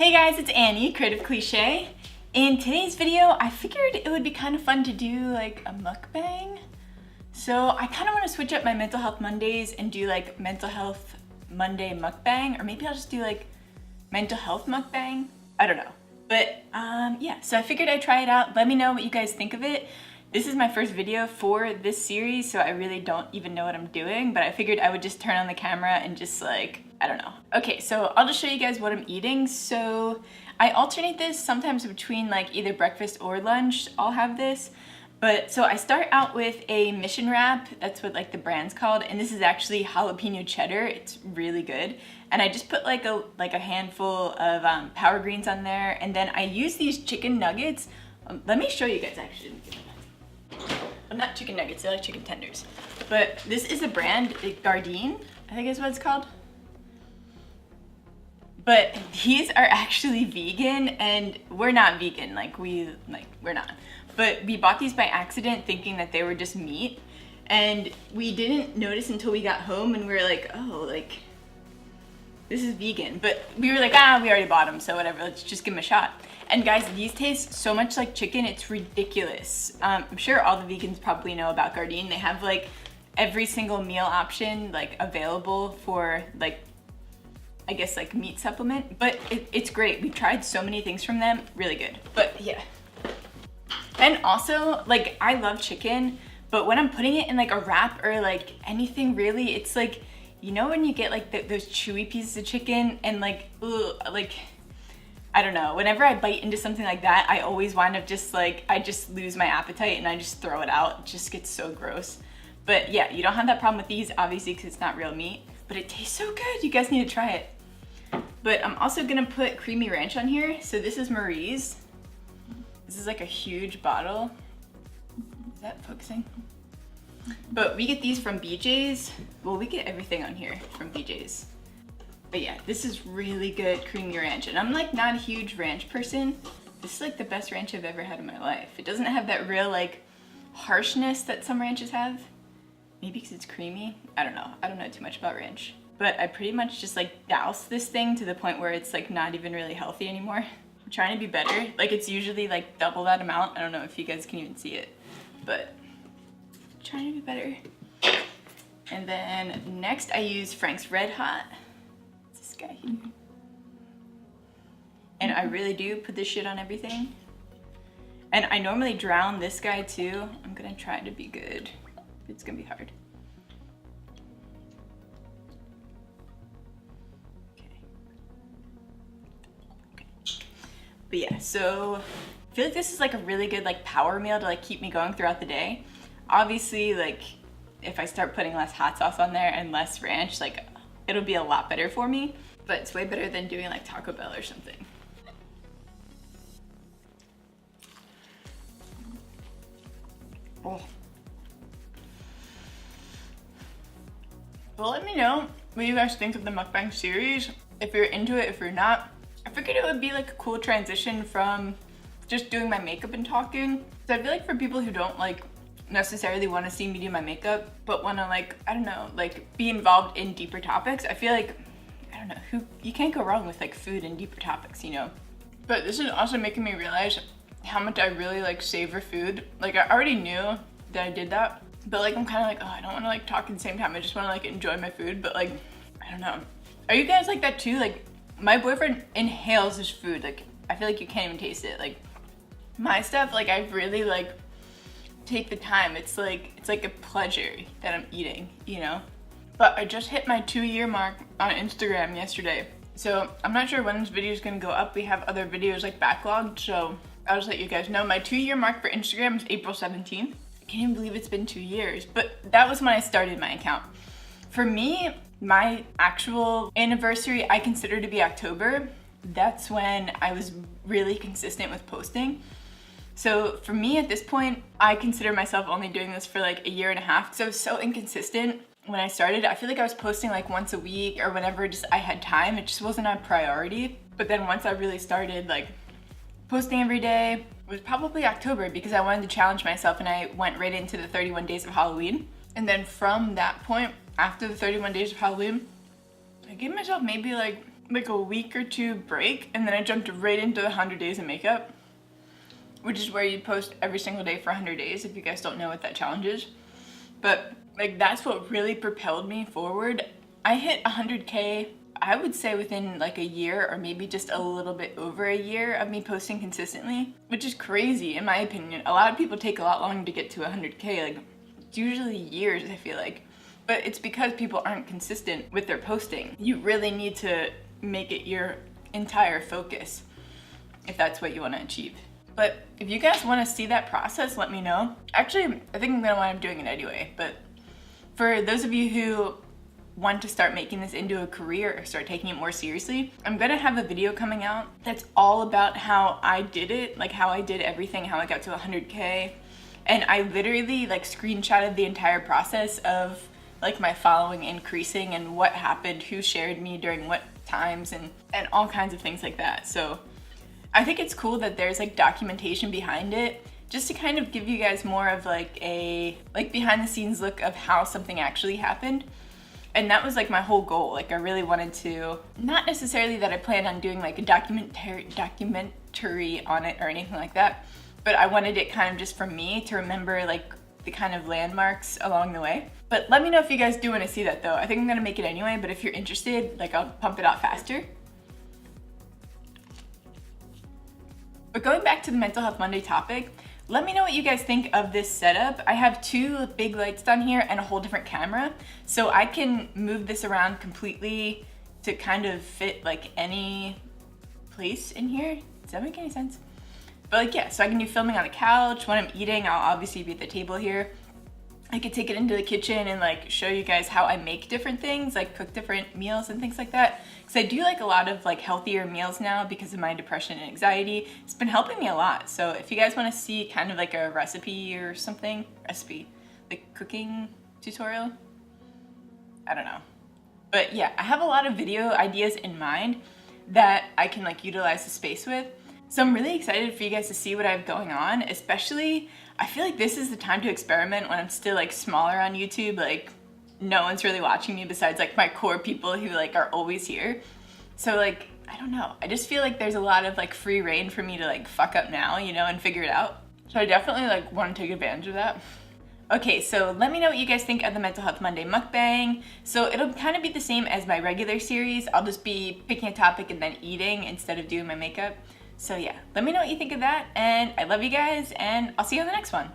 Hey guys, it's Annie, Creative.Cliche. In today's video, I figured it would be kind of fun to do like a mukbang. So I kind of want to switch up my Mental Health Mondays and do like Mental Health Monday mukbang, or maybe I'll just do like mental health mukbang. I don't know. But yeah, so I figured I'd try it out. Let me know what you guys think of it. This is my first video for this series, so I really don't even know what I'm doing, but I figured I would just turn on the camera and just like, I don't know. Okay, so I'll just show you guys what I'm eating. So I alternate this sometimes between like either breakfast or lunch. I'll have this. But so I start out with a mission wrap. That's what like the brand's called. And this is actually jalapeno cheddar. It's really good. And I just put like a handful of power greens on there. And then I use these chicken nuggets. Let me show you guys actually. Well, not chicken nuggets, they're like chicken tenders. But this is a brand, Gardein, I think is what it's called. But these are actually vegan, and we're not vegan, we're not. But we bought these by accident thinking that they were just meat, and we didn't notice until we got home and we were like, oh, like, this is vegan. But we were like, we already bought them, so whatever, let's just give them a shot. And guys, these taste so much like chicken, it's ridiculous. I'm sure all the vegans probably know about Gardein. They have like every single meal option like available for like, I guess like meat supplement, but it's great. We've tried so many things from them, really good. But yeah. And also, like, I love chicken, but when I'm putting it in like a wrap or like anything really, it's like, you know when you get like those chewy pieces of chicken and like, ugh, like, I don't know, whenever I bite into something like that, I always wind up just like, I just lose my appetite and I just throw it out. It just gets so gross. But yeah, you don't have that problem with these, obviously, because it's not real meat, but it tastes so good. You guys need to try it. But I'm also gonna put creamy ranch on here. So this is Marie's. This is like a huge bottle. Is that focusing? But we get these from BJ's. Well, we get everything on here from BJ's. But yeah, this is really good creamy ranch. And I'm like not a huge ranch person. This is like the best ranch I've ever had in my life. It doesn't have that real like harshness that some ranches have. Maybe because it's creamy. I don't know. I don't know too much about ranch. But I pretty much just like douse this thing to the point where it's like not even really healthy anymore. I'm trying to be better. Like it's usually like double that amount. I don't know if you guys can even see it, but I'm trying to be better. And then next I use Frank's Red Hot. This guy here. And I really do put this shit on everything. And I normally drown this guy too. I'm gonna try to be good. It's gonna be hard. But yeah, so I feel like this is like a really good like power meal to like keep me going throughout the day. Obviously, like if I start putting less hot sauce on there and less ranch, like it'll be a lot better for me. But it's way better than doing like Taco Bell or something. Oh. Well, let me know what you guys think of the mukbang series. If you're into it, if you're not. I figured it would be like a cool transition from just doing my makeup and talking. So I feel like for people who don't like necessarily want to see me do my makeup, but want to like, I don't know, like be involved in deeper topics, I feel like, I don't know, you can't go wrong with like food and deeper topics, you know? But this is also making me realize how much I really like savor food. Like I already knew that I did that, but like I'm kind of like, oh, I don't want to like talk at the same time. I just want to like enjoy my food, but like, I don't know. Are you guys like that too? Like, my boyfriend inhales his food. Like, I feel like you can't even taste it. Like, my stuff, like, I really, like, take the time. It's like a pleasure that I'm eating, you know? But I just hit my 2-year mark on Instagram yesterday. So, I'm not sure when this video is gonna go up. We have other videos, like, backlogged, so I'll just let you guys know. My 2-year mark for Instagram is April 17th. I can't even believe it's been 2 years. But that was when I started my account. For me, my actual anniversary I consider to be October. That's when I was really consistent with posting. So for me at this point, I consider myself only doing this for like a year and a half because I was so inconsistent when I started. I feel like I was posting like once a week or whenever just I had time. It just wasn't a priority. But then once I really started like posting every day, it was probably October because I wanted to challenge myself and I went right into the 31 days of Halloween. And then from that point, after the 31 days of Halloween, I gave myself maybe like like a week or two break, and then I jumped right into the 100 days of makeup, which is where you post every single day for 100 days, if you guys don't know what that challenge is. But like that's what really propelled me forward. I hit 100K, I would say within like a year, or maybe just a little bit over a year of me posting consistently, which is crazy in my opinion. A lot of people take a lot longer to get to 100K, like it's usually years, I feel like. But it's because people aren't consistent with their posting. You really need to make it your entire focus if that's what you want to achieve. But if you guys want to see that process, let me know. Actually, I think I'm gonna wind up doing it anyway, but for those of you who want to start making this into a career or start taking it more seriously, I'm gonna have a video coming out that's all about how I did it, like how I did everything, how I got to 100K. And I literally like screenshotted the entire process of like my following increasing and what happened, who shared me during what times, and all kinds of things like that. So I think it's cool that there's like documentation behind it, just to kind of give you guys more of like a behind the scenes look of how something actually happened. And that was like my whole goal. Like I really wanted to, not necessarily that I planned on doing like a documentary on it or anything like that, but I wanted it kind of just for me to remember like the kind of landmarks along the way. But let me know if you guys do want to see that though. I think I'm gonna make it anyway, but if you're interested, like I'll pump it out faster. But going back to the Mental Health Monday topic, let me know what you guys think of this setup. I have two big lights down here and a whole different camera, so I can move this around completely to kind of fit like any place in here. Does that make any sense? But like, yeah, so I can do filming on the couch. When I'm eating, I'll obviously be at the table here. I could take it into the kitchen and like show you guys how I make different things, like cook different meals and things like that. Because I do like a lot of like healthier meals now because of my depression and anxiety. It's been helping me a lot. So if you guys want to see kind of like a recipe or something, like cooking tutorial, I don't know. But yeah, I have a lot of video ideas in mind that I can like utilize the space with. So I'm really excited for you guys to see what I have going on, especially I feel like this is the time to experiment when I'm still like smaller on YouTube, like no one's really watching me besides like my core people who like are always here. So like, I don't know, I just feel like there's a lot of like free reign for me to like fuck up now, you know, and figure it out. So I definitely like want to take advantage of that. Okay, so let me know what you guys think of the Mental Health Monday mukbang. So it'll kind of be the same as my regular series. I'll just be picking a topic and then eating instead of doing my makeup. So yeah, let me know what you think of that, and I love you guys, and I'll see you on the next one.